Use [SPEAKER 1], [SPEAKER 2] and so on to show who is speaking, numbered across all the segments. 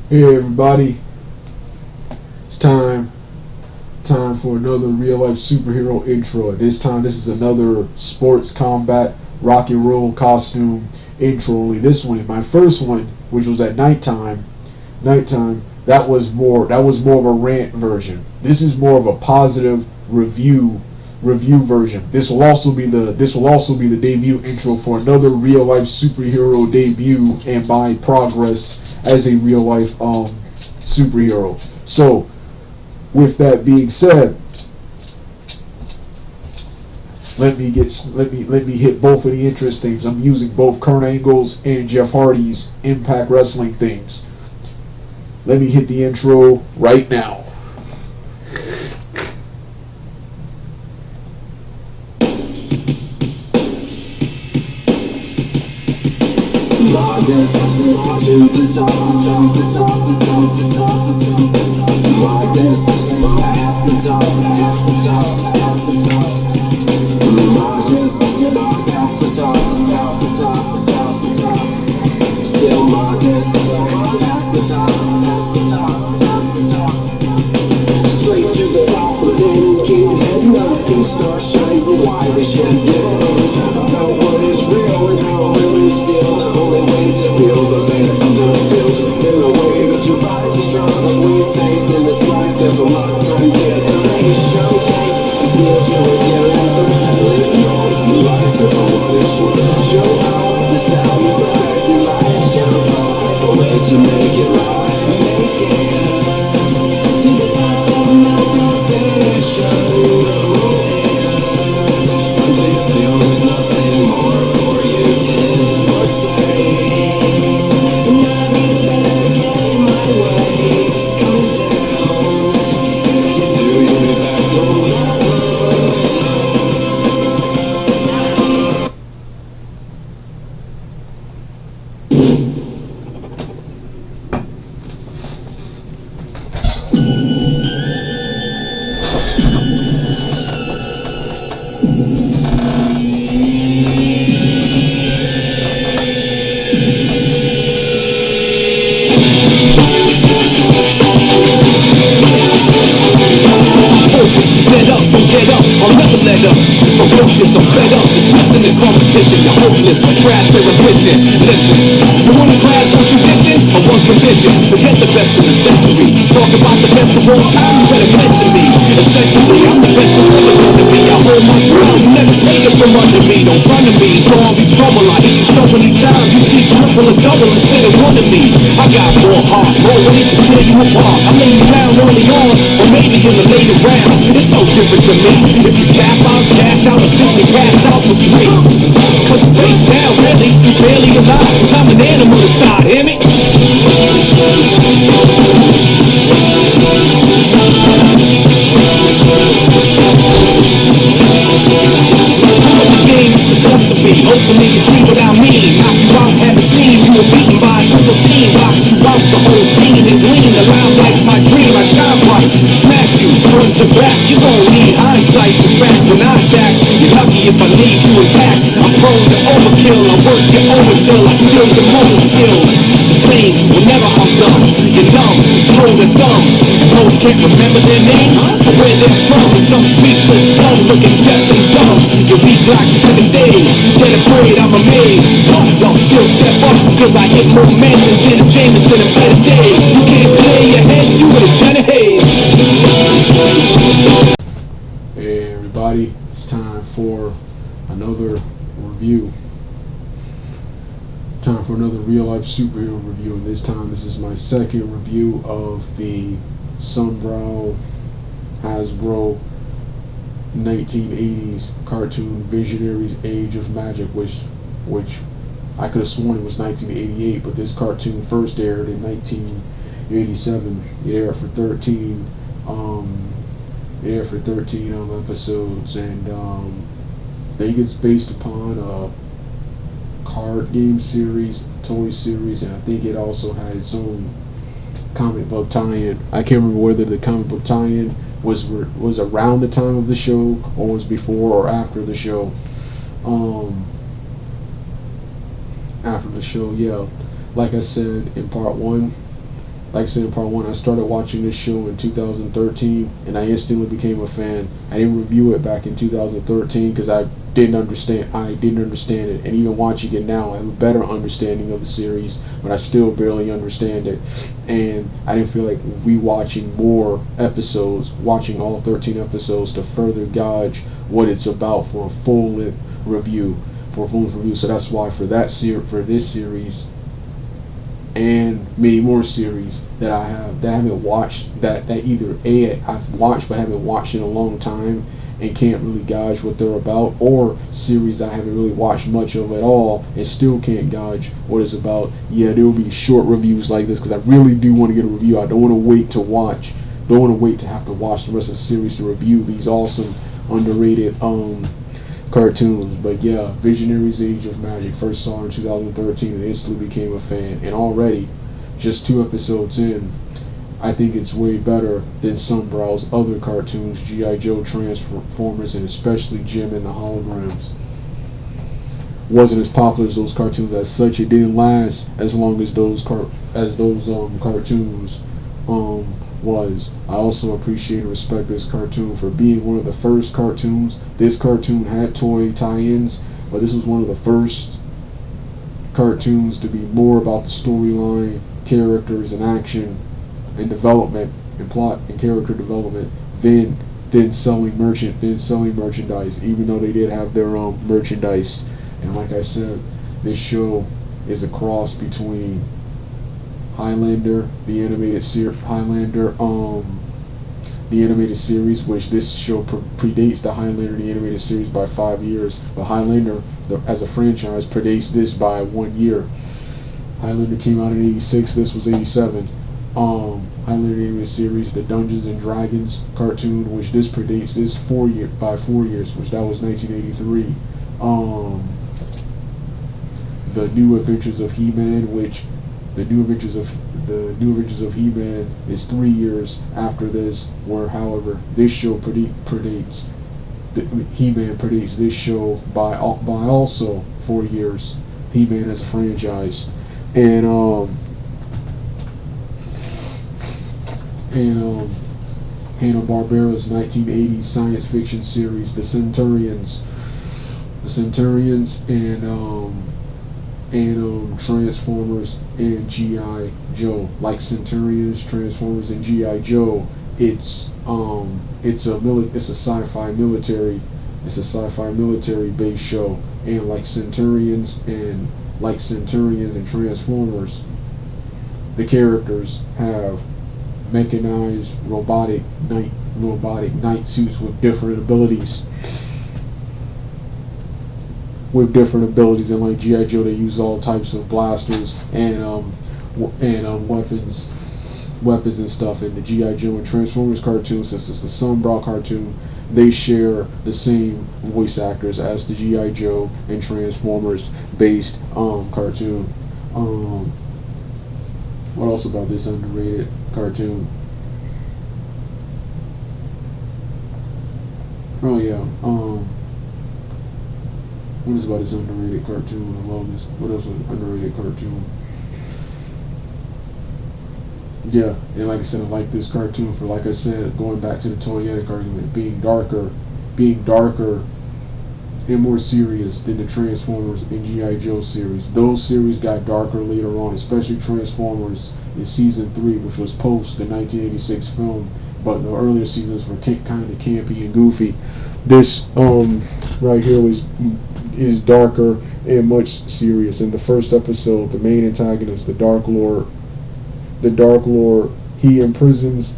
[SPEAKER 1] Hey everybody, it's time for another real life superhero intro. This time this is another sports combat rock and roll costume intro. Only this one, my first one, which was at nighttime, that was more of a rant version. This is more of a positive review version. This will also be the debut intro for another real life superhero debut and my progress as a real life superhero. So, with that being said, let me hit both of the interest themes. I'm using both Kurt Angle's and Jeff Hardy's Impact Wrestling themes. Let me hit the intro right now.
[SPEAKER 2] This has been to the top, the top. My this has been at the top, the top. My this has been past the top. Still my this has been past the top. Straight to the top, but then keep heading up and start shining why they should know what is real and how it really feel. The only way to feel the best under feels in a way that your body's as strong as we face in this life. There's a lot of time to get ready to showcase these skills you will get and know life if I want to show how the style you rise in life show a way to make it right, make it to the top of my vision. Until you feel there's nothing more for you to do or say. And I need better get in my way. Come down. If you do, you'll be back on that road.
[SPEAKER 3] Get up, I'll never let up. Ferocious, I'm fed up, dismissing the competition. You're hopeless, trash to ambition. Listen, you want a class on tradition? Or one condition? Forget the best of the century. Talk about the best of all time, you better mention me. Essentially, I'm the best of all to be. I hold my ground, you never take it from under me. Don't run to me, it's gonna be trouble. I hit you so many times, you see triple or double instead of one of me. I got more heart, more ready to tear you apart. I lay you down early on, or maybe in the later round. It's no different to me. If you tap out, cash out, or simply pass out for free. Cause you face down, really, you barely alive. Cause I'm an animal inside, hear me? Hopefully you see what I mean. Knock you out, haven't seen. You were beaten by a triple team. Box you out the whole scene and gleam. The line like my dream, I shine bright. Smash you, front to back. You gon' need hindsight. In fact, when I attack, you're lucky if I leave you intact. I'm prone to overkill. I work you over till I steal your motor skills. It's the same whenever I'm done. You're numb, throw the thumb. Most can't remember their name or where they're from. And some speechless, dumb, looking deaf and dumb. Your weak like 7 days. Get afraid, I'm amazed. Y'all still step up, cause I hit more men than Jenna Jameson in better days. You can't clear your heads, you with a Jenna Hayes.
[SPEAKER 1] Hey everybody, it's time for another review. Time for another real life superhero review, and this time this is my second review of the Sunbrow Hasbro 1980s cartoon Visionaries Age of Magic, which I could have sworn it was 1988, but this cartoon first aired in 1987. It aired for 13 episodes, and I think it's based upon a card game series, toy series, and I think it also had its own comic book tie-in. I can't remember whether the comic book tie-in was around the time of the show or was before or after the show. After the show, yeah. Like I said in part one, like I said in part 1, I started watching this show in 2013, and I instantly became a fan. I didn't review it back in 2013 because I didn't understand. It, and even watching it now, I have a better understanding of the series, but I still barely understand it. And I didn't feel like rewatching more episodes, watching all 13 episodes to further gauge what it's about for a full review. So that's why for this series and many more series that I haven't watched, that either I've watched but haven't watched in a long time and can't really gauge what they're about, or series I haven't really watched much of at all and still can't gauge what it's about. Yeah, there will be short reviews like this because I really do want to get a review. I don't want to wait to watch. Don't want to wait to have to watch the rest of the series to review these awesome, underrated cartoons. But yeah, Visionaries Age of Magic, first saw in 2013 and instantly became a fan. And already, just 2 episodes in, I think it's way better than Sunbrow's other cartoons, G.I. Joe, Transformers, and especially Jim and the Holograms. Wasn't as popular as those cartoons as such. It didn't last as long as those cartoons was. I also appreciate and respect this cartoon for being one of the first cartoons. This cartoon had toy tie-ins, but this was one of the first cartoons to be more about the storyline, characters, and action, and development, and plot and character development than selling merchandise. Even though they did have their own merchandise, and like I said, this show is a cross between Highlander, the animated series, which this show predates the Highlander, the animated series, by 5 years. But Highlander, as a franchise, predates this by 1 year. Highlander came out in '86. This was '87. Highlander animated series, the Dungeons and Dragons cartoon, which this predates this by 4 years, which that was 1983. The New Adventures of He-Man, which the New Adventures of He-Man is 3 years after this, where however this show predates He-Man predates this show by also 4 years. He-Man as a franchise, and Hanna-Barbera's 1980s science fiction series, The Centurions, and Transformers and G.I. Joe. Like Centurions, Transformers, and G.I. Joe, it's a sci-fi military based show. And like Centurions and Transformers, the characters have mechanized robotic knight suits with different abilities. And like G.I. Joe, they use all types of blasters and weapons and stuff. In the G.I. Joe and Transformers cartoon, since it's the Sunbrow cartoon, they share the same voice actors as the G.I. Joe and Transformers based cartoon. What else about this underrated cartoon? Oh yeah, what is about this underrated cartoon? I love this. What else is an underrated cartoon? Yeah, and like I said, I like this cartoon for, like I said, going back to the toyetic argument, being darker and more serious than the Transformers and G.I. Joe series. Those series got darker later on, especially Transformers in season 3, which was post the 1986 film, but the earlier seasons were kind of campy and goofy. This right here is darker and much serious. In the first episode, the main antagonist, the Dark Lord, he imprisons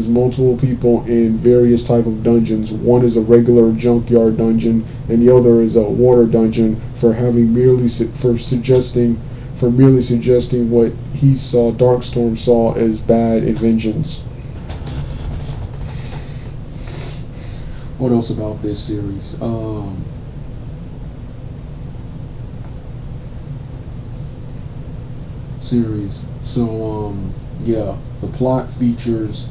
[SPEAKER 1] multiple people in various type of dungeons. One is a regular junkyard dungeon, and the other is a water dungeon for merely suggesting what Darkstorm saw as bad inventions. What else about this series? So yeah, the plot features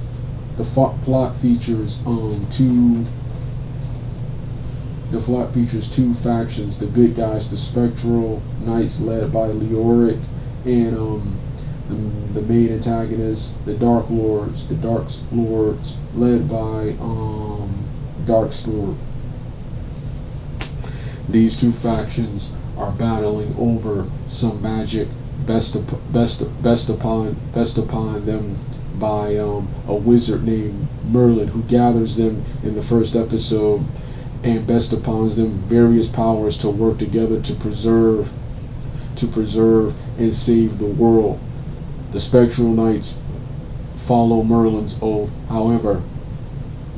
[SPEAKER 1] two factions: the good guys, the Spectral Knights led by Leoric, and the main antagonists, the Dark Lords, led by Darkstorm. These two factions are battling over some magic best upon them by a wizard named Merlin, who gathers them in the first episode and best upon them various powers to work together to preserve and save the world. The Spectral Knights follow Merlin's oath. However,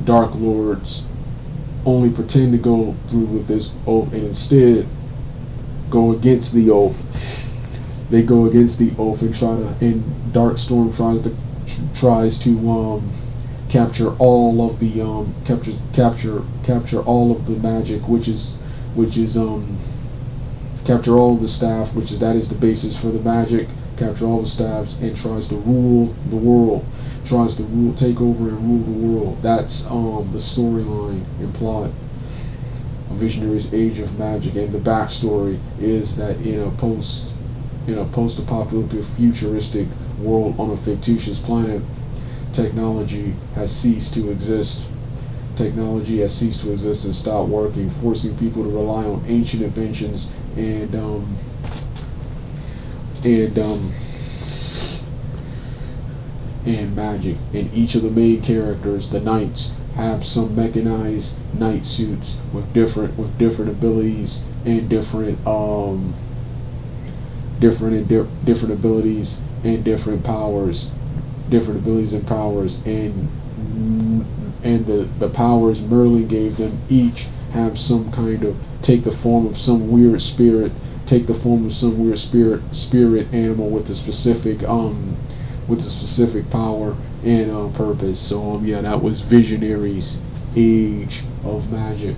[SPEAKER 1] Dark Lords only pretend to go through with this oath and instead go against the oath. They go against the oath and Darkstorm tries to capture all of the capture all of the magic, which is capture all of the staff, that is the basis for the magic. Capture all the staffs and tries to rule the world. Take over and rule the world. That's the storyline and plot of Visionaries: Age of Magic. And the backstory is that in a post-apocalyptic futuristic world on a fictitious planet, technology has ceased to exist. Technology has ceased to exist and stopped working, forcing people to rely on ancient inventions and magic. And each of the main characters, the knights, have some mechanized knight suits with different abilities and different abilities and different powers, and the powers Merlin gave them each have some kind of take the form of some weird spirit animal with a specific power and purpose. So yeah, that was Visionaries: Age of Magic.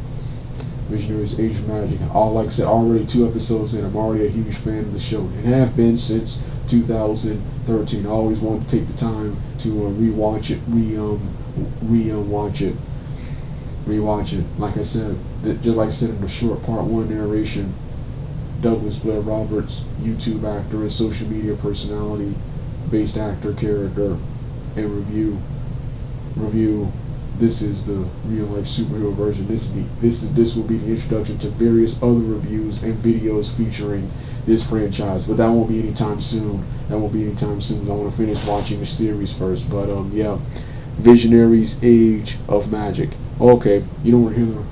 [SPEAKER 1] Visionaries: Age of Magic. Like I said, already 2 episodes in. I'm already a huge fan of the show and have been since 2013. I always want to take the time to rewatch it. Like I said, just like I said in the short part 1 narration, Douglas Blair Roberts, YouTube actor and social media personality, based actor, character, and review. This is the real life superhero version. This will be the introduction to various other reviews and videos featuring this franchise, but that won't be anytime soon. I want to finish watching the series first. But yeah, Visionaries: Age of Magic. Okay, you don't want to hear the.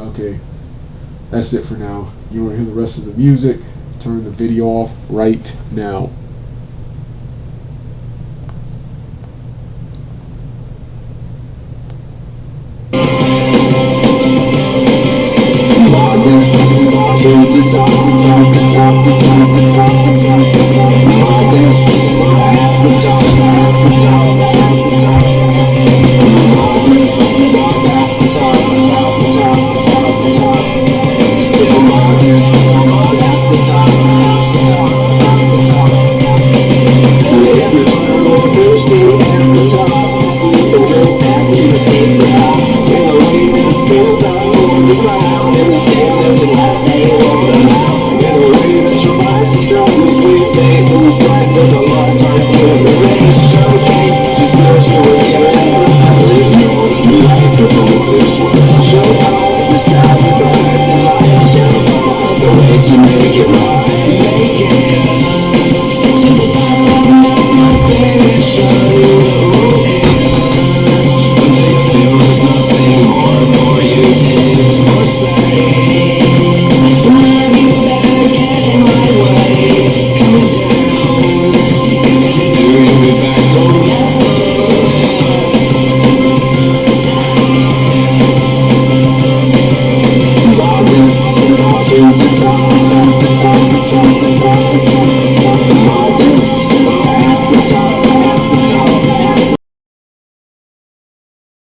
[SPEAKER 1] Okay, that's it for now. You want to hear the rest of the music? Turn the video off right now.
[SPEAKER 2] To make